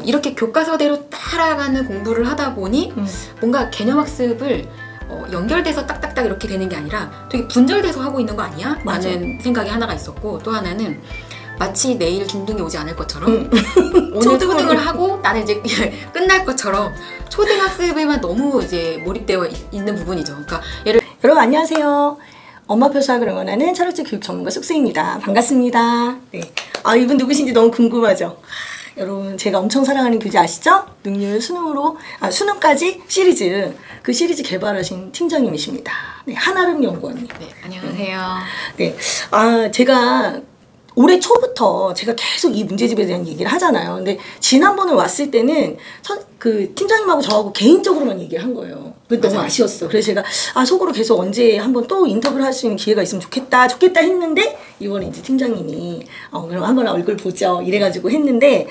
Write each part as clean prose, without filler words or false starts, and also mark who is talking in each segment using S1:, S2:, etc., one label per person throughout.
S1: 이렇게 교과서대로 따라가는 공부를 하다 보니 뭔가 개념학습을 연결돼서 딱딱딱 이렇게 되는 게 아니라 되게 분절돼서 하고 있는 거 아니야?
S2: 맞아.
S1: 라는 생각이 하나가 있었고, 또 하나는 마치 내일 중등이 오지 않을 것처럼 오늘 초등을 하고 나는 이제 끝날 것처럼 초등학습에만 너무 이제 몰입되어 있는 부분이죠. 그러니까
S2: 여러분 안녕하세요. 엄마표 수학을 응원하는 철학적 교육 전문가 쑥스입니다. 반갑습니다. 네. 이분 누구신지 너무 궁금하죠? 여러분 제가 엄청 사랑하는 교재 아시죠? 능률 수능까지 시리즈, 그 시리즈 개발하신 팀장님이십니다. 네, 한아름 연구원님.
S1: 네, 안녕하세요.
S2: 네, 제가 올해 초부터 제가 계속 이 문제집에 대한 얘기를 하잖아요. 근데 지난번에 왔을 때는 그 팀장님하고 저하고 개인적으로만 얘기를 한 거예요. 그게 너무 아쉬웠어. 그래서 제가 속으로 계속 언제 한번 또 인터뷰를 할 수 있는 기회가 있으면 좋겠다 했는데, 이번에 이제 팀장님이 그럼 한번 얼굴 보죠 이래가지고 했는데,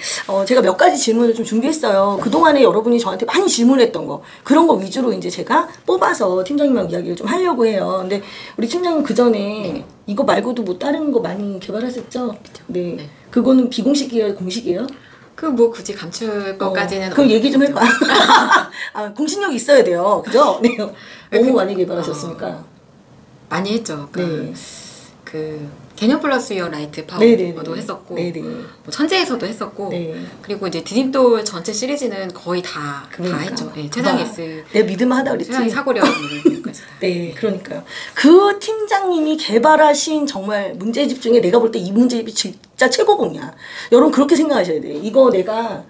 S2: 제가 몇 가지 질문을 좀 준비했어요. 그동안에 여러분이 저한테 많이 질문했던 거, 그런 거 위주로 이제 제가 뽑아서 팀장님하고 이야기를 좀 하려고 해요. 근데 우리 팀장님 그 전에 이거 말고도 뭐 다른 거 많이 개발하셨죠? 네. 그거는 비공식이에요, 공식이에요?
S1: 뭐 굳이 감출 것까지는
S2: 그럼 얘기 좀 해봐. 공신력이 있어야 돼요, 그죠? 네. 너무 많이 개발하셨으니까.
S1: 많이 했죠.
S2: 네.
S1: 그 개념 플러스 유어 라이트 파워도 했었고, 뭐 천재에서도 했었고, 그리고 이제 디딤돌 전체 시리즈는 거의 다 했죠. 네, 최상위 S.
S2: 내 믿음 하다 그랬지.
S1: 최상위 사고력.
S2: 네, 그러니까요. 그 팀장님이 개발하신 정말 문제집 중에 내가 볼 때 이 문제집이 진짜 최고봉이야. 여러분 그렇게 생각하셔야 돼요. 이거 내가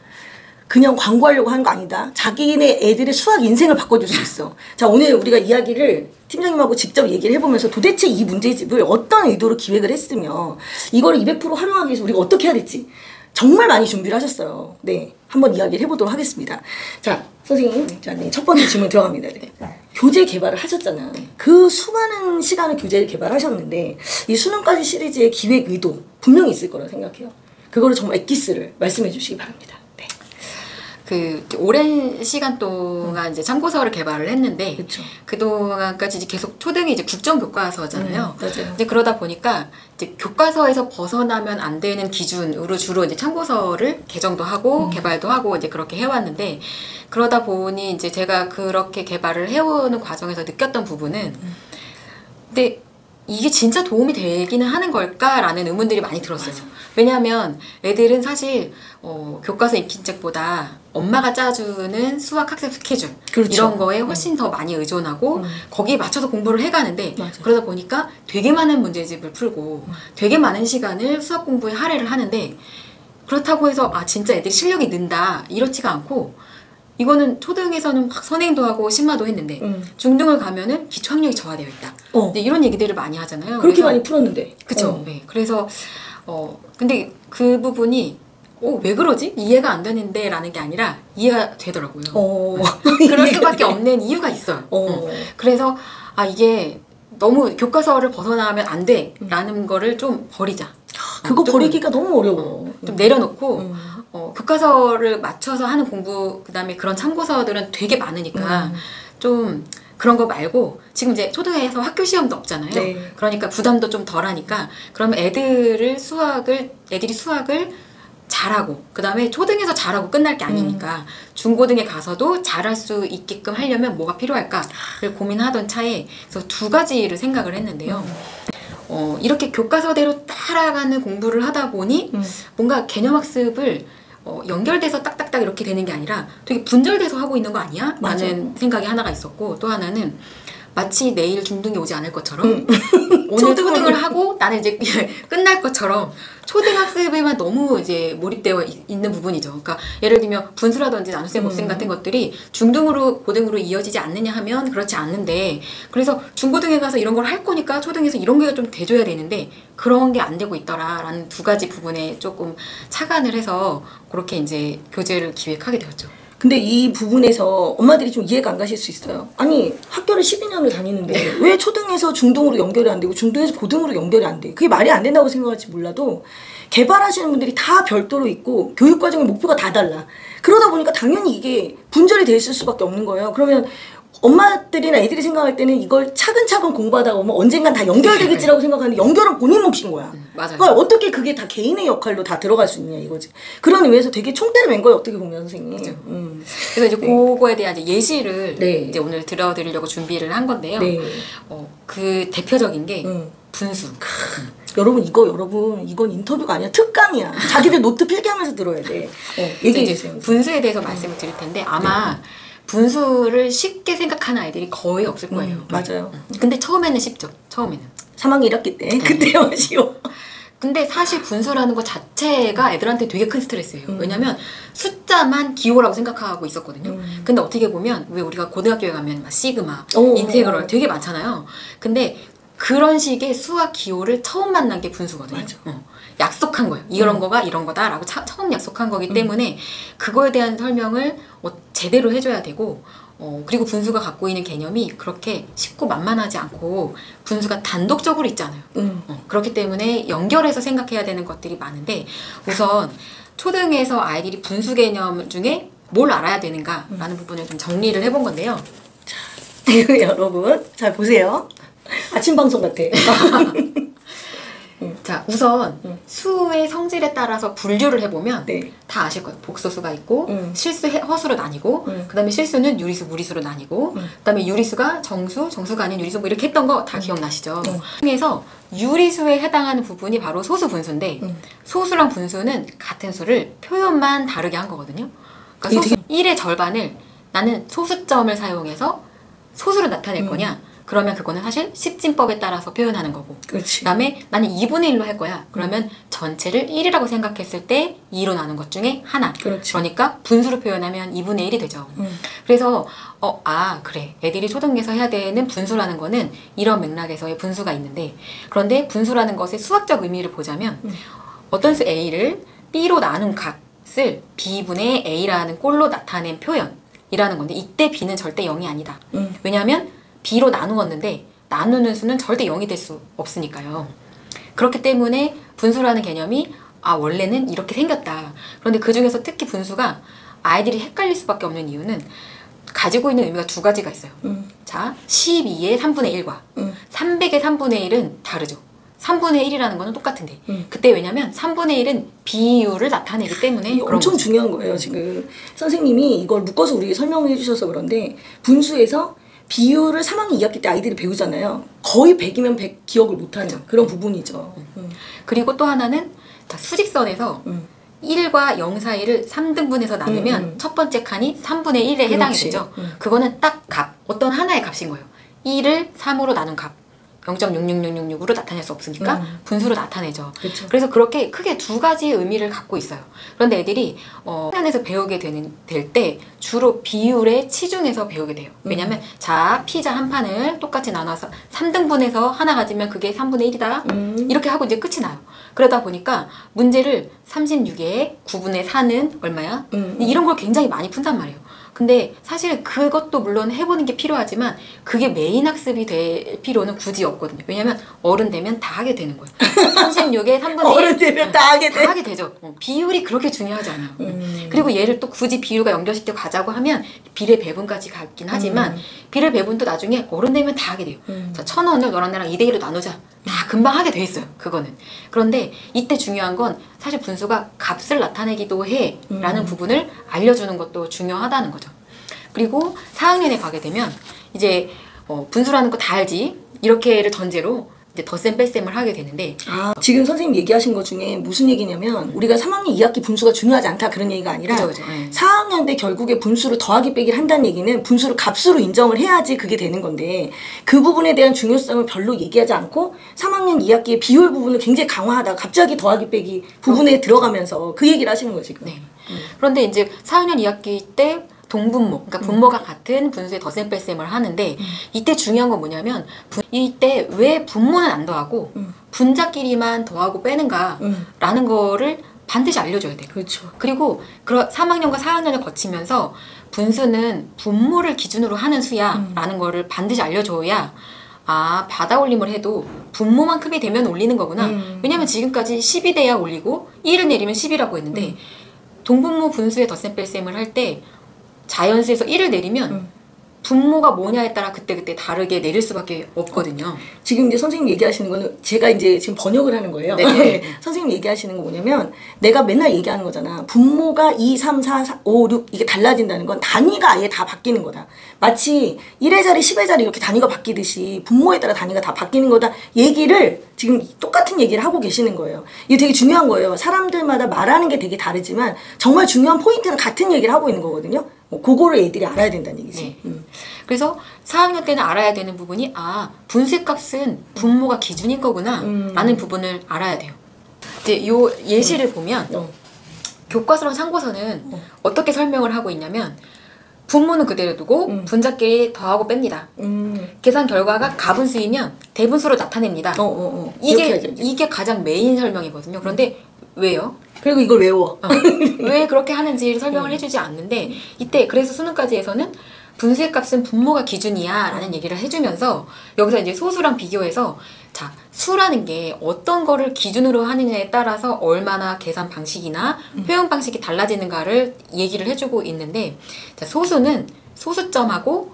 S2: 그냥 광고하려고 하는 거 아니다. 자기네 애들의 수학 인생을 바꿔줄 수 있어. 자, 오늘 우리가 이야기를 팀장님하고 직접 얘기를 해보면서 도대체 이 문제집을 어떤 의도로 기획을 했으며 이거를 200% 활용하기 위해서 우리가 어떻게 해야 될지 정말 많이 준비를 하셨어요. 네, 한번 이야기를 해보도록 하겠습니다. 자, 선생님, 자, 첫 번째 질문 들어갑니다. 네. 교재 개발을 하셨잖아요. 그 수많은 시간을 교재를 개발하셨는데 이 수능까지 시리즈의 기획 의도 분명히 있을 거라고 생각해요. 그거를 정말 엑기스를 말씀해 주시기 바랍니다.
S1: 그 오랜 시간 동안 이제 참고서를 개발을 했는데, 그동안까지 이제 계속 초등이 이제 국정 교과서잖아요.
S2: 맞아요.
S1: 이제 그러다 보니까 이제 교과서에서 벗어나면 안 되는 기준으로 주로 이제 참고서를 개정도 하고 개발도 하고 이제 그렇게 해왔는데, 그러다 보니 이제 제가 그렇게 개발을 해오는 과정에서 느꼈던 부분은, 근데 이게 진짜 도움이 되기는 하는 걸까라는 의문들이 많이 들었어요. 왜냐하면 애들은 사실 교과서 익힌책보다 엄마가 짜주는 수학 학습 스케줄 이런 거에 훨씬 더 많이 의존하고 거기에 맞춰서 공부를 해가는데, 그러다 보니까 되게 많은 문제집을 풀고 되게 많은 시간을 수학 공부에 할애를 하는데, 그렇다고 해서 진짜 애들이 실력이 는다 이렇지가 않고, 이거는 초등에서는 막 선행도 하고 심마도 했는데 중등을 가면은 기초학력이 저하되어 있다. 근데 이런 얘기들을 많이 하잖아요.
S2: 그렇게 많이 풀었는데.
S1: 그쵸. 네. 그래서 근데 그 부분이 왜 그러지? 이해가 안 되는데 라는 게 아니라 이해가 되더라고요. 그럴 수밖에 없는 이유가 있어요. 그래서 이게 너무 교과서를 벗어나면 안 돼 라는 거를 좀 버리자.
S2: 그거 버리기가 너무 어려워.
S1: 좀 내려놓고 교과서를 맞춰서 하는 공부, 그 다음에 그런 참고서들은 되게 많으니까 좀 그런 거 말고, 지금 이제 초등에서 학교 시험도 없잖아요. 그러니까 부담도 좀 덜하니까, 그러면 애들이 수학을 잘하고, 그 다음에 초등에서 잘하고 끝날 게 아니니까 중고등에 가서도 잘할 수 있게끔 하려면 뭐가 필요할까를 고민하던 차에, 그래서 두 가지를 생각을 했는데요. 이렇게 교과서대로 따라가는 공부를 하다 보니 뭔가 개념학습을 연결돼서 딱딱딱 이렇게 되는 게 아니라 되게 분절돼서 하고 있는 거 아니야? 라는 생각이 하나가 있었고, 또 하나는 마치 내일 중등이 오지 않을 것처럼 오늘 초등을 하고 나는 이제 끝날 것처럼 초등학습에만 너무 이제 몰입되어 있는 부분이죠. 그러니까 예를 들면 분수라든지 나눗셈 곱셈 같은 것들이 중등으로 고등으로 이어지지 않느냐 하면 그렇지 않는데, 그래서 중고등에 가서 이런 걸 할 거니까 초등에서 이런 게 좀 돼줘야 되는데 그런 게 안 되고 있더라라는 두 가지 부분에 조금 착안을 해서 그렇게 이제 교재를 기획하게 되었죠.
S2: 근데 이 부분에서 엄마들이 좀 이해가 안 가실 수 있어요. 아니, 학교를 12년을 다니는데 왜 초등에서 중등으로 연결이 안 되고 중등에서 고등으로 연결이 안 돼? 그게 말이 안 된다고 생각할지 몰라도 개발하시는 분들이 다 별도로 있고 교육과정의 목표가 다 달라. 그러다 보니까 당연히 이게 분절이 돼 있을 수밖에 없는 거예요. 그러면 엄마들이나 애들이 생각할 때는 이걸 차근차근 공부하다가 보면 언젠간 다 연결되겠지라고 생각하는데 연결은 본인 몫인 거야.
S1: 맞아요.
S2: 그러니까 어떻게 그게 다 개인의 역할로 다 들어갈 수 있냐 이거지. 그런 의미에서 되게 총대를 맨 거예요. 어떻게 보면 선생님.
S1: 그래서 이제 그거에 대한 이제 예시를
S2: 네.
S1: 이제 오늘 들어드리려고 준비를 한 건데요.
S2: 네.
S1: 그 대표적인 게 분수.
S2: 여러분 이건 인터뷰가 아니야. 특강이야. 자기들 노트 필기하면서 들어야 돼. 얘기해 주세요.
S1: 분수에 대해서 말씀을 드릴 텐데 아마 분수를 쉽게 생각하는 아이들이 거의 없을 거예요.
S2: 맞아요.
S1: 근데 처음에는 쉽죠. 처음에는.
S2: 3학년 1학기 때 그때요 쉬워.
S1: 근데 사실 분수라는 것 자체가 애들한테 되게 큰 스트레스예요. 왜냐면 숫자만 기호라고 생각하고 있었거든요. 근데 어떻게 보면 왜 우리가 고등학교에 가면 막 시그마, 인테그럴 되게 많잖아요. 근데 그런 식의 수학 기호를 처음 만난 게 분수거든요.
S2: 맞아.
S1: 약속한 거예요. 이런 거가 이런 거다라고 처음 약속한 거기 때문에 그거에 대한 설명을 제대로 해줘야 되고 그리고 분수가 갖고 있는 개념이 그렇게 쉽고 만만하지 않고 분수가 단독적으로 있잖아요. 그렇기 때문에 연결해서 생각해야 되는 것들이 많은데 우선 초등에서 아이들이 분수 개념 중에 뭘 알아야 되는가라는 부분을 좀 정리를 해본 건데요.
S2: 여러분 잘 보세요. 아침 방송 같아.
S1: 자, 우선 수의 성질에 따라서 분류를 해보면
S2: 네.
S1: 다 아실 거예요. 복소수가 있고 실수, 허수로 나뉘고 그 다음에 실수는 유리수, 무리수로 나뉘고 그 다음에 유리수가 정수, 정수가 아닌 유리수 뭐 이렇게 했던 거 다 기억나시죠? 중에서 유리수에 해당하는 부분이 바로 소수 분수인데 소수랑 분수는 같은 수를 표현만 다르게 한 거거든요. 그러니까 소수 1의 절반을 나는 소수점을 사용해서 소수로 나타낼 거냐 그러면 그거는 사실 십진법에 따라서 표현하는 거고
S2: 그렇지.
S1: 그다음에 나는 2분의 1로 할 거야. 그러면 전체를 1이라고 생각했을 때 2로 나눈 것 중에 하나.
S2: 그렇지.
S1: 그러니까 분수로 표현하면 2분의 1이 되죠. 그래서 그래. 애들이 초등에서 해야 되는 분수라는 거는 이런 맥락에서의 분수가 있는데 그런데 분수라는 것의 수학적 의미를 보자면 어떤 수 A를 B로 나눈 값을 B분의 A라는 꼴로 나타낸 표현이라는 건데 이때 B는 절대 0이 아니다. 왜냐하면 B로 나누었는데 나누는 수는 절대 0이 될 수 없으니까요. 그렇기 때문에 분수라는 개념이 원래는 이렇게 생겼다. 그런데 그 중에서 특히 분수가 아이들이 헷갈릴 수밖에 없는 이유는 가지고 있는 의미가 두 가지가 있어요. 자, 12의 3분의 1과 300의 3분의 1은 다르죠. 3분의 1이라는 거는 똑같은데 그때 왜냐면 3분의 1은 비율을 나타내기 때문에
S2: 이게 엄청 중요한 거예요. 지금 선생님이 이걸 묶어서 우리에게 설명해 주셔서 그런데 분수에서 비율을 3학년 2학기 때 아이들이 배우잖아요. 거의 100이면 100 기억을 못하는 그런 부분이죠.
S1: 그리고 또 하나는 수직선에서 1과 0 사이를 3등분해서 나누면 첫 번째 칸이 3분의 1에 해당이 되죠. 그거는 딱 값, 어떤 하나의 값인 거예요. 1을 3으로 나눈 값. 0.66666으로 나타낼 수 없으니까 분수로 나타내죠.
S2: 그쵸.
S1: 그래서 그렇게 크게 두 가지 의미를 갖고 있어요. 그런데 애들이 학년에서 배우게 될 때 주로 비율에 치중해서 배우게 돼요. 왜냐면 자 피자 한 판을 똑같이 나눠서 3등분해서 하나 가지면 그게 3분의 1이다. 이렇게 하고 이제 끝이 나요. 그러다 보니까 문제를 36에 9분의 4는 얼마야? 이런 걸 굉장히 많이 푼단 말이에요. 근데 사실은 그것도 물론 해보는 게 필요하지만 그게 메인 학습이 될 필요는 굳이 없거든요. 왜냐면 어른 되면 다 하게 되는 거예요. 36에 3분의 1
S2: 어른 되면 다 하게 돼.
S1: 다 하게 되죠. 비율이 그렇게 중요하지 않아요. 그리고 얘를 또 굳이 비율과 연결시켜 가자고 하면 비례 배분까지 가긴 하지만 비례 배분도 나중에 어른 되면 다 하게 돼요. 자, 1,000원을 너랑 나랑 2대 1로 나누자. 다 금방 하게 돼 있어요. 그거는. 그런데 이때 중요한 건 사실 분수가 값을 나타내기도 해 라는 부분을 알려주는 것도 중요하다는 거죠. 그리고 4학년에 가게 되면 이제 분수라는 거 다 알지? 이렇게를 전제로 이제 덧셈 뺄셈을 하게 되는데
S2: 지금 선생님 얘기하신 것 중에 무슨 얘기냐면 우리가 3학년 2학기 분수가 중요하지 않다 그런 얘기가 아니라
S1: 그죠.
S2: 4학년 때 결국에 분수를 더하기 빼기를 한다는 얘기는 분수를 값으로 인정을 해야지 그게 되는 건데 그 부분에 대한 중요성을 별로 얘기하지 않고 3학년 2학기의 비율 부분을 굉장히 강화하다가 갑자기 더하기 빼기 부분에 들어가면서 그 얘기를 하시는 거지 지금.
S1: 네. 그런데 이제 4학년 2학기 때 동분모, 그러니까 분모가 같은 분수의 덧셈 뺄셈을 하는데 이때 중요한 건 뭐냐면 이때 왜 분모는 안 더하고 분자끼리만 더하고 빼는가 라는 거를 반드시 알려줘야 돼요.
S2: 그렇죠.
S1: 그리고 3학년과 4학년을 거치면서 분수는 분모를 기준으로 하는 수야 라는 거를 반드시 알려줘야 받아올림을 해도 분모만큼이 되면 올리는 거구나. 왜냐면 지금까지 10이 돼야 올리고 1을 내리면 10이라고 했는데 동분모 분수의 덧셈 뺄셈을 할 때 자연수에서 1을 내리면 분모가 뭐냐에 따라 그때그때 다르게 내릴 수밖에 없거든요.
S2: 지금 이제 선생님 얘기하시는 거는 제가 이제 지금 번역을 하는 거예요. 선생님 얘기하시는 거 뭐냐면 내가 맨날 얘기하는 거잖아. 분모가 2, 3, 4, 5, 6 이게 달라진다는 건 단위가 아예 다 바뀌는 거다. 마치 1의 자리, 10의 자리 이렇게 단위가 바뀌듯이 분모에 따라 단위가 다 바뀌는 거다. 얘기를 지금 똑같은 얘기를 하고 계시는 거예요. 이게 되게 중요한 거예요. 사람들마다 말하는 게 되게 다르지만 정말 중요한 포인트는 같은 얘기를 하고 있는 거거든요. 그거를 애들이 알아야 된다는 얘기지.
S1: 네. 그래서 4학년 때는 알아야 되는 부분이 분수값은 분모가 기준인 거구나 라는 부분을 알아야 돼요. 이제 요 예시를 보면 교과서랑 참고서는 어떻게 설명을 하고 있냐면 분모는 그대로 두고 분자끼리 더하고 뺍니다. 계산 결과가 가분수이면 대분수로 나타냅니다. 이게 가장 메인 설명이거든요. 그런데 왜요?
S2: 그리고 이걸 외워.
S1: 왜 그렇게 하는지를 설명을 해주지 않는데 이때 그래서 수능까지에서는 분수의 값은 분모가 기준이야 라는 얘기를 해주면서 여기서 이제 소수랑 비교해서 자 수라는 게 어떤 거를 기준으로 하느냐에 따라서 얼마나 계산 방식이나 표현 방식이 달라지는가를 얘기를 해주고 있는데 자 소수는 소수점하고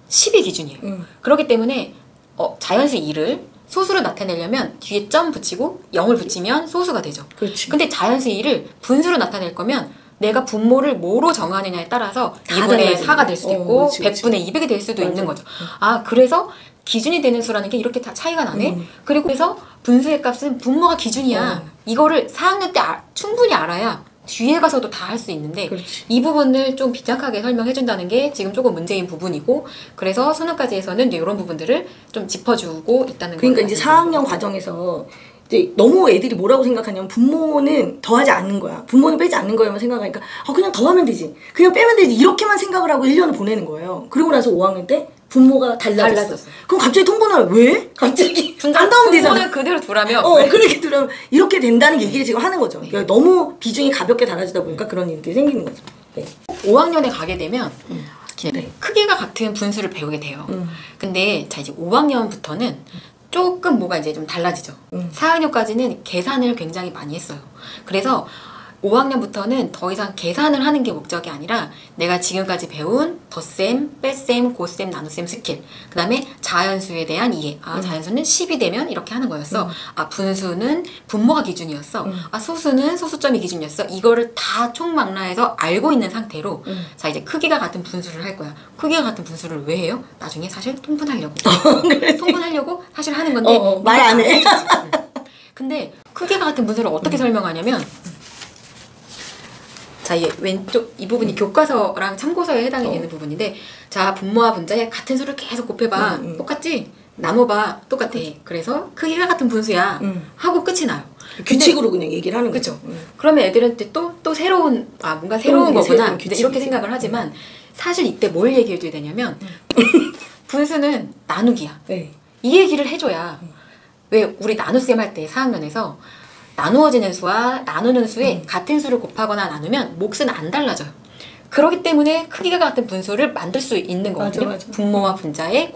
S1: 10이 기준이에요. 그렇기 때문에 자연수 2를 소수로 나타내려면 뒤에 점 붙이고 0을 붙이면 소수가 되죠.
S2: 그렇지.
S1: 근데 자연수 2를 분수로 나타낼 거면 내가 분모를 뭐로 정하느냐에 따라서 2분의 4가 될 수도 있고 100분의 200이 될 수도 있는 거죠. 그래서 기준이 되는 수라는 게 이렇게 다 차이가 나네. 그리고 그래서 분수의 값은 분모가 기준이야. 이거를 4학년 때 충분히 알아야 뒤에 가서도 다 할 수 있는데
S2: 그렇지.
S1: 이 부분을 좀 빈약하게 설명해 준다는 게 지금 조금 문제인 부분이고 그래서 수능까지에서는 이제 이런 부분들을 좀 짚어주고 있다는 거예요.
S2: 그러니까 이제 4학년 과정에서 이제 너무 애들이 뭐라고 생각하냐면 분모는 더하지 않는 거야. 분모는 빼지 않는 거야만 생각하니까 그냥 더하면 되지. 그냥 빼면 되지. 이렇게만 생각을 하고 1년을 보내는 거예요. 그러고 나서 5학년 때 분모가 달라졌어. 그럼 갑자기 통분할 왜? 갑자기 안 나오면 되잖아.
S1: 분모는 그대로 두라면
S2: 그렇게 두라면 이렇게 된다는 얘기를 지금 하는 거죠. 그러니까 너무 비중이 가볍게 달라지다 보니까 그런 일들이 생기는 거죠. 네.
S1: 5학년에 가게 되면
S2: 네.
S1: 크기가 같은 분수를 배우게 돼요. 근데 자 이제 5학년부터는 조금 뭐가 이제 좀 달라지죠. 4학년까지는 계산을 굉장히 많이 했어요. 그래서 5학년부터는 더 이상 계산을 하는 게 목적이 아니라 내가 지금까지 배운 덧셈, 뺄셈, 고셈, 나눗셈 스킬 그 다음에 자연수에 대한 이해 자연수는 10이 되면 이렇게 하는 거였어. 분수는 분모가 기준이었어. 소수는 소수점이 기준이었어. 이거를 다 총망라해서 알고 있는 상태로 자 이제 크기가 같은 분수를 할 거야. 크기가 같은 분수를 왜 해요? 나중에 사실 통분하려고 통분하려고 사실 하는 건데
S2: 말 안 해.
S1: 근데 크기가 같은 분수를 어떻게 설명하냐면 자, 왼쪽 이 부분이 교과서랑 참고서에 해당이 되는 부분인데 자, 분모와 분자에 같은 수를 계속 곱해봐. 똑같지? 나눠봐. 똑같아. 그래서 크기가 같은 분수야. 하고 끝이 나요.
S2: 규칙으로 그냥 얘기를 하는 거죠.
S1: 그러면 애들한테 또 새로운 뭔가 새로운 거구나. 이렇게 생각을 하지만 사실 이때 뭘 얘기해줘야 되냐면 분수는 나누기야.
S2: 네.
S1: 이 얘기를 해줘야 왜 우리 나눗셈 할 때 4학년에서 나누어지는 수와 나누는 수에 같은 수를 곱하거나 나누면 몫은 안 달라져요. 그렇기 때문에 크기가 같은 분수를 만들 수 있는 거거든요.
S2: 맞아.
S1: 분모와 분자에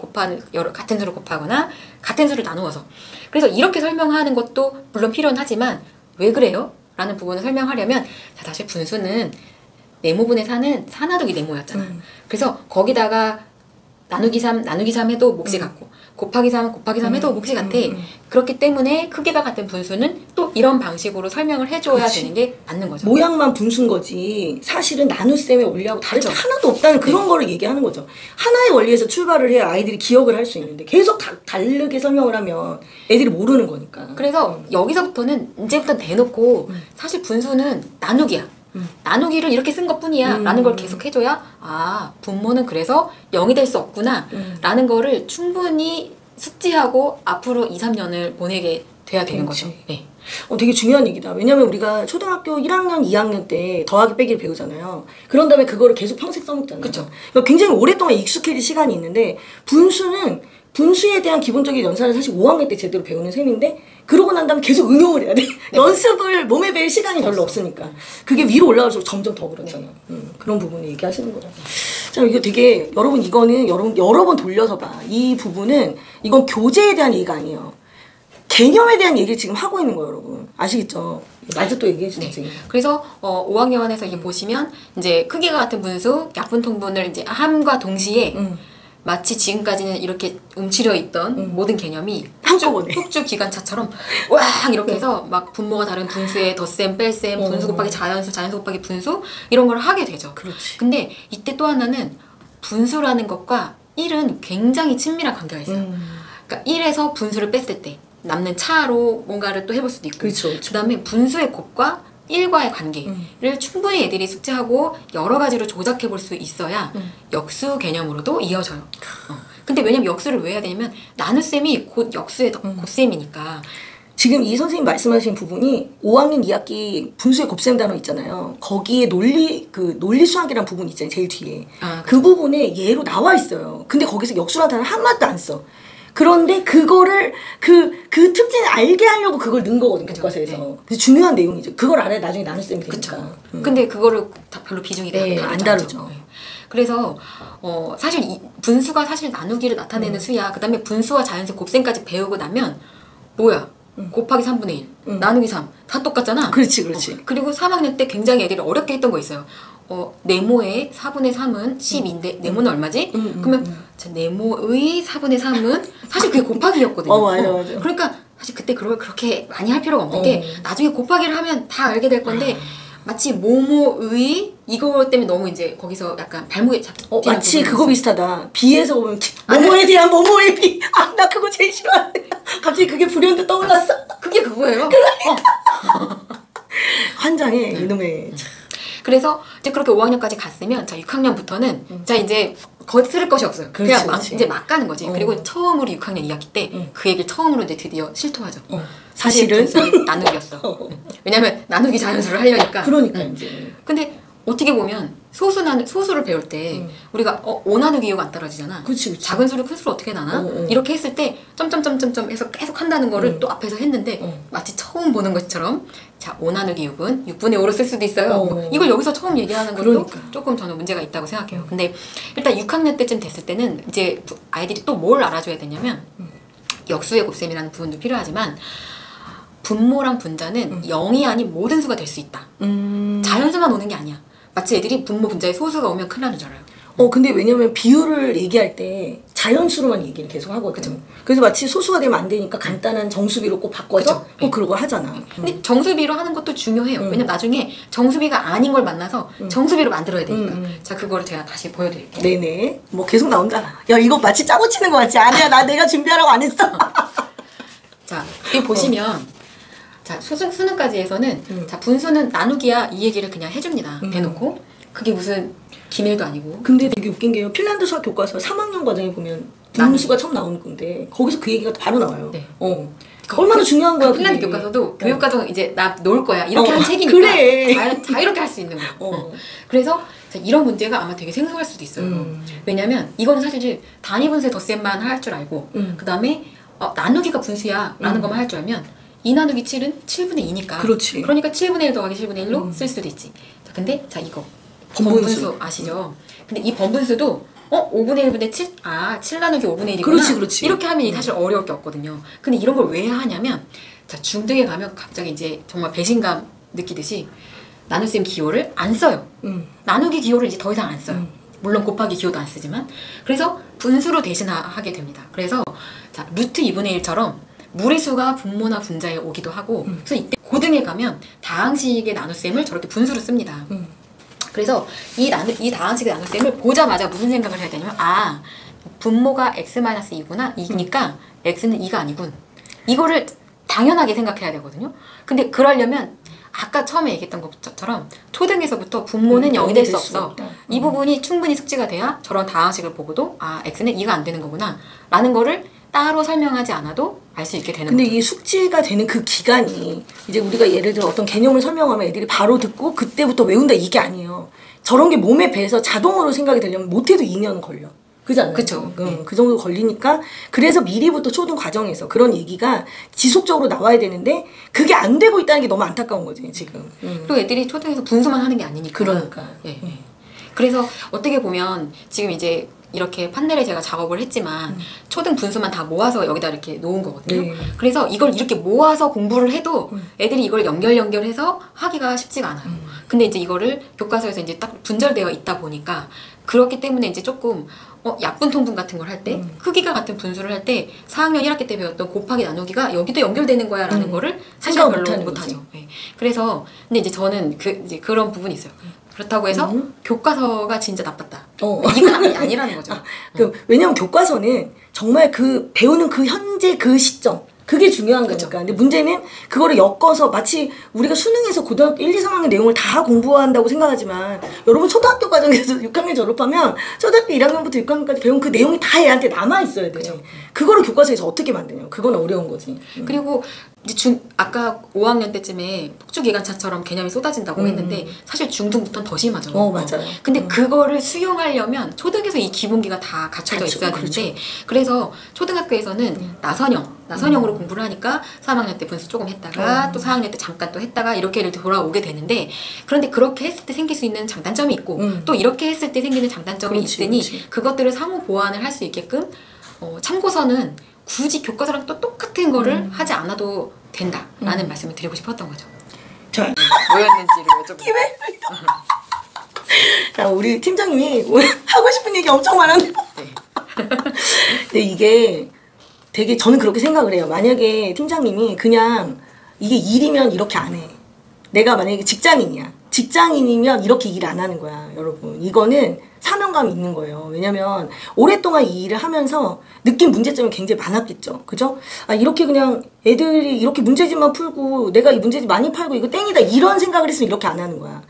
S1: 같은 수를 곱하거나 같은 수를 나누어서. 그래서 이렇게 설명하는 것도 물론 필요는 하지만 왜 그래요? 라는 부분을 설명하려면 사실 분수는 네모분의 4는 4 나누기 네모였잖아. 그래서 거기다가 나누기 3 해도 몫이 같고 곱하기 3 해도 몫이 같아. 그렇기 때문에 크기가 같은 분수는 또 이런 방식으로 설명을 해줘야
S2: 그렇지.
S1: 되는 게 맞는 거죠.
S2: 모양만 분수인 거지 사실은 나눗셈의 원리하고 다른 게 하나도 없다는 그런 거를 얘기하는 거죠. 하나의 원리에서 출발을 해야 아이들이 기억을 할 수 있는데 계속 다르게 설명을 하면 애들이 모르는 거니까.
S1: 그래서 여기서부터는 이제부터 대놓고 사실 분수는 나누기야. 나누기를 이렇게 쓴 것뿐이야 라는 걸 계속 해줘야 분모는 그래서 0이 될 수 없구나 라는 거를 충분히 숙지하고 앞으로 2, 3년을 보내게 돼야 되는 거죠. 네.
S2: 되게 중요한 얘기다. 왜냐면 우리가 초등학교 1학년, 2학년 때 더하기 빼기를 배우잖아요. 그런 다음에 그거를 계속 평생 써먹잖아요.
S1: 그쵸.
S2: 그러니까 굉장히 오랫동안 익숙해질 시간이 있는데 분수에 대한 기본적인 연산을 사실 5학년 때 제대로 배우는 셈인데 그러고 난 다음에 계속 응용을 해야 돼. 연습을 몸에 배울 시간이 별로 없으니까. 그게 위로 올라갈수록 점점 더 그렇잖아. 그런 부분을 얘기하시는 거죠. 자, 이거 되게 이거는 여러 번 돌려서 봐. 이 부분은 이건 교재에 대한 얘기가 아니에요. 개념에 대한 얘기를 지금 하고 있는 거예요, 여러분. 아시겠죠? 마저 또 얘기해 주세요.
S1: 네. 그래서 5학년에서 이게 보시면 이제 크기가 같은 분수, 약분 통분을 이제 함과 동시에 마치 지금까지는 이렇게 움츠려 있던 모든 개념이
S2: 한꺼번에
S1: 흑주 기관차처럼 와 이렇게 해서 막 분모가 다른 분수에 덧셈, 뺄셈, 분수 곱하기 자연수, 자연수 곱하기 분수 이런 걸 하게 되죠.
S2: 그렇지.
S1: 근데 이때 또 하나는 분수라는 것과 1은 굉장히 친밀한 관계가 있어요. 그러니까 1에서 분수를 뺐을 때 남는 차로 뭔가를 또 해볼 수도 있고
S2: 그렇죠, 그렇죠.
S1: 그다음에 분수의 곱과 1과의 관계를 충분히 애들이 숙지하고 여러 가지로 조작해 볼 수 있어야 역수 개념으로도 이어져요. 근데 왜냐면 역수를 왜 해야 되냐면 나눗셈이 곧 역수의 곱셈이니까.
S2: 지금 이 선생님 말씀하신 부분이 5학년 2학기 분수의 곱셈 단어 있잖아요. 거기에 논리수학이라는 부분이 있잖아요. 제일 뒤에. 그 부분에 예로 나와 있어요. 근데 거기서 역수라는 단어 한마디도 안 써. 그런데 그거를 그 특징을 알게 하려고 그걸 넣은 거거든요. 교과서에서.
S1: 네.
S2: 그래서 중요한 내용이죠. 그걸 알아야 나중에 나눗셈이 되니까.
S1: 근데 그거를 다 별로 비중이
S2: 안 다르죠.
S1: 네. 그래서 사실 분수가 사실 나누기를 나타내는 수야. 그다음에 분수와 자연수 곱셈까지 배우고 나면 뭐야? 곱하기 3분의 1, 나누기 3. 다 똑같잖아.
S2: 그렇지, 그렇지.
S1: 그리고 3학년 때 굉장히 애들이 어렵게 했던 거 있어요. 네모의 4분의 3은 10인데 네모는 얼마지? 그러면 네모의 4분의 3은 사실 그게 곱하기였거든요.
S2: 맞아.
S1: 그러니까 사실 그때 그렇게 많이 할 필요가 없는 게 나중에 곱하기를 하면 다 알게 될 건데 마치 모모의 이거 때문에 너무 이제 거기서 약간 발목에 잡히는
S2: 마치 그거 비슷하다. 비에서 보면 모모에 대한 모모의 비. 나 그거 제일 싫어하는데 갑자기 그게 불현듯 떠올랐어.
S1: 그게 그거예요.
S2: 환장해 이놈의.
S1: 그래서 이제 그렇게 5학년까지 갔으면 자 6학년부터는 자 이제 거스를 것이 없어요.
S2: 그렇지,
S1: 그냥 이제 막 가는 거지. 그리고 처음으로 6학년 2학기 때 그 얘기를 처음으로 이제 드디어 실토하죠.
S2: 사실은
S1: 나누기였어. 왜냐면 나누기 자연수를 하려니까.
S2: 그러니까 이제.
S1: 근데 어떻게 보면 소수를 배울 때 우리가 5 나누기 6 안 떨어지잖아.
S2: 그치.
S1: 작은 수를 큰 수를 어떻게 나나? 이렇게 했을 때 점점점점점 해서 계속 한다는 거를 또 앞에서 했는데 마치 처음 보는 것처럼 자 5 나누기 6은 6분의 5로 쓸 수도 있어요. 이걸 여기서 처음 얘기하는 것도
S2: 그러니까.
S1: 조금 저는 문제가 있다고 생각해요. 근데 일단 6학년 때쯤 됐을 때는 이제 아이들이 또 뭘 알아줘야 되냐면 역수의 곱셈이라는 부분도 필요하지만 분모랑 분자는 0이 아닌 모든 수가 될 수 있다. 자연수만 오는 게 아니야. 마치 애들이 분모 분자에 소수가 오면 큰일 나는 줄 알아요.
S2: 근데 왜냐면 비율을 얘기할 때 자연수로만 얘기를 계속 하거든.
S1: 그쵸.
S2: 그래서 마치 소수가 되면 안 되니까 간단한 정수비로 꼭 바꿔서 꼭 그런 거 하잖아.
S1: 근데 정수비로 하는 것도 중요해요. 왜냐면 나중에 정수비가 아닌 걸 만나서 정수비로 만들어야 되니까. 자, 그거를 제가 다시 보여드릴게요.
S2: 네네. 뭐 계속 나온다. 야, 이거 마치 짜고 치는 거 같지? 아니야, 내가 준비하라고 안 했어.
S1: 자, 여기 보시면 자, 수능까지 해서는 자, 분수는 나누기야 이 얘기를 그냥 해줍니다. 대놓고. 그게 무슨 기밀도 아니고.
S2: 근데 되게 웃긴 게요. 핀란드 수학 교과서 3학년 과정에 보면 분수가 처음 나오는 건데 거기서 그 얘기가 바로 나와요.
S1: 네.
S2: 얼마나 중요한 거야.
S1: 핀란드 교과서도 교육과정 이제 나 놀 거야 이렇게 한 책이니까
S2: 그래.
S1: 자유롭게 할 수 있는 거. 그래서 자, 이런 문제가 아마 되게 생소할 수도 있어요. 왜냐면 이거는 사실 단위 분수의 덧셈만 할 줄 알고 그 다음에 나누기가 분수야 라는 것만 할 줄 알면 2 나누기 7은 7분의 2니까.
S2: 그렇지.
S1: 그러니까 7분의 1 더하기 7분의 1로 쓸 수도 있지. 자, 근데 자 이거
S2: 번분수.
S1: 번분수 아시죠? 근데 이 번분수도 5분의 1분의 7? 7 나누기 5분의 1이구나.
S2: 그렇지.
S1: 이렇게 하면 사실 어려울 게 없거든요. 근데 이런 걸 왜 하냐면 자 중등에 가면 갑자기 이제 정말 배신감 느끼듯이 나눗셈 기호를 안 써요. 나누기 기호를 이제 더 이상 안 써요. 물론 곱하기 기호도 안 쓰지만 그래서 분수로 대신하게 됩니다. 그래서 자 루트 2분의 1처럼 무리수가 분모나 분자에 오기도 하고 그래서 이때 고등에 가면 다항식의 나눗셈을 저렇게 분수로 씁니다. 그래서 이 다항식의 나눗셈을 보자마자 무슨 생각을 해야 되냐면 분모가 x-2구나 2니까 x는 2가 아니군. 이거를 당연하게 생각해야 되거든요. 근데 그러려면 아까 처음에 얘기했던 것처럼 초등에서부터 분모는 0이 될 수 없어. 이 부분이 충분히 숙지가 돼야 저런 다항식을 보고도 x는 2가 안 되는 거구나 라는 거를 따로 설명하지 않아도 알 수 있게 되는
S2: 근데
S1: 거죠.
S2: 이 숙지가 되는 그 기간이 이제 우리가 예를 들어 어떤 개념을 설명하면 애들이 바로 듣고 그때부터 외운다 이게 아니에요. 저런 게 몸에 배서 자동으로 생각이 되려면 못해도 2년 걸려. 그잖아요.
S1: 그쵸.
S2: 그 정도 걸리니까 그래서 미리부터 초등 과정에서 그런 얘기가 지속적으로 나와야 되는데 그게 안 되고 있다는 게 너무 안타까운 거지 지금.
S1: 그리고 애들이 초등에서 분수만 하는 게 아니니까.
S2: 그러니까.
S1: 예. 그래서 어떻게 보면 지금 이제 이렇게 판넬에 제가 작업을 했지만 초등 분수만 다 모아서 여기다 이렇게 놓은 거거든요.
S2: 네.
S1: 그래서 이걸 이렇게 모아서 공부를 해도 애들이 이걸 연결해서 하기가 쉽지가 않아요. 근데 이제 이거를 교과서에서 이제 딱 분절되어 있다 보니까 그렇기 때문에 이제 조금 약분 통분 같은 걸 할 때 크기가 같은 분수를 할 때 4학년 1학기 때 배웠던 곱하기 나누기가 여기도 연결되는 거야 라는 거를 사실 별로 못하죠. 네. 그래서 근데 이제 저는 이제 그런 부분이 있어요. 그렇다고 해서 교과서가 진짜 나빴다. 이건 아니라는 거죠.
S2: 왜냐면 교과서는 정말 그 배우는 그 현재 그 시점 그게 중요한 거니까. 근데 문제는 그거를 엮어서 마치 우리가 수능에서 고등학교 1, 2, 3학년 내용을 다 공부한다고 생각하지만 여러분 초등학교 과정에서 6학년 졸업하면 초등학교 1학년부터 6학년까지 배운 그 내용이 다 애한테 남아있어야 돼. 그쵸. 그거를 교과서에서 어떻게 만드냐. 그건 어려운 거지.
S1: 그리고 이제 아까 5학년 때쯤에 폭주기관차처럼 개념이 쏟아진다고 했는데 사실 중등부터는 더 심하죠.
S2: 맞아요.
S1: 근데 그거를 수용하려면 초등에서 이 기본기가 다 갖춰져 있어야 되는데 그래서 초등학교에서는 나선형으로 공부를 하니까 3학년 때 분수 조금 했다가 또 4학년 때 잠깐 또 했다가 이렇게 돌아오게 되는데 그런데 그렇게 했을 때 생길 수 있는 장단점이 있고 또 이렇게 했을 때 생기는 장단점이 있으니 그것들을 상호 보완을 할 수 있게끔 참고서는 굳이 교과서랑 또 똑같은 거를 하지 않아도 된다라는 말씀을 드리고 싶었던 거죠.
S2: 자,
S1: 뭐였는지를 여쭤보고.
S2: 자, 우리 팀장님이 하고 싶은 얘기 엄청 많았는데. 근데 이게 되게 저는 그렇게 생각을 해요. 만약에 팀장님이 그냥 이게 일이면 이렇게 안 해. 내가 만약에 직장인이야. 직장인이면 이렇게 일 안 하는 거야, 여러분. 이거는 사명감이 있는 거예요. 왜냐면 오랫동안 이 일을 하면서 느낀 문제점이 굉장히 많았겠죠. 그죠? 이렇게 그냥 애들이 이렇게 문제집만 풀고 내가 이 문제집 많이 팔고 이거 땡이다 이런 생각을 했으면 이렇게 안 하는 거야.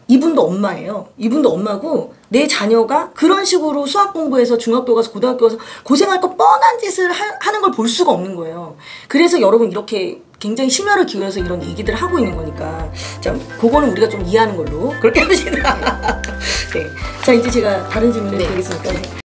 S2: 이분도 엄마예요. 이분도 엄마고 내 자녀가 그런 식으로 수학 공부해서 중학교 가서 고등학교 가서 고생할 거 뻔한 짓을 하는 걸 볼 수가 없는 거예요. 그래서 여러분 이렇게 굉장히 심혈을 기울여서 이런 얘기들을 하고 있는 거니까 자, 그거는 우리가 좀 이해하는 걸로 그렇게 합시다. 네. 자, 이제 제가 다른 질문을 드리겠습니다.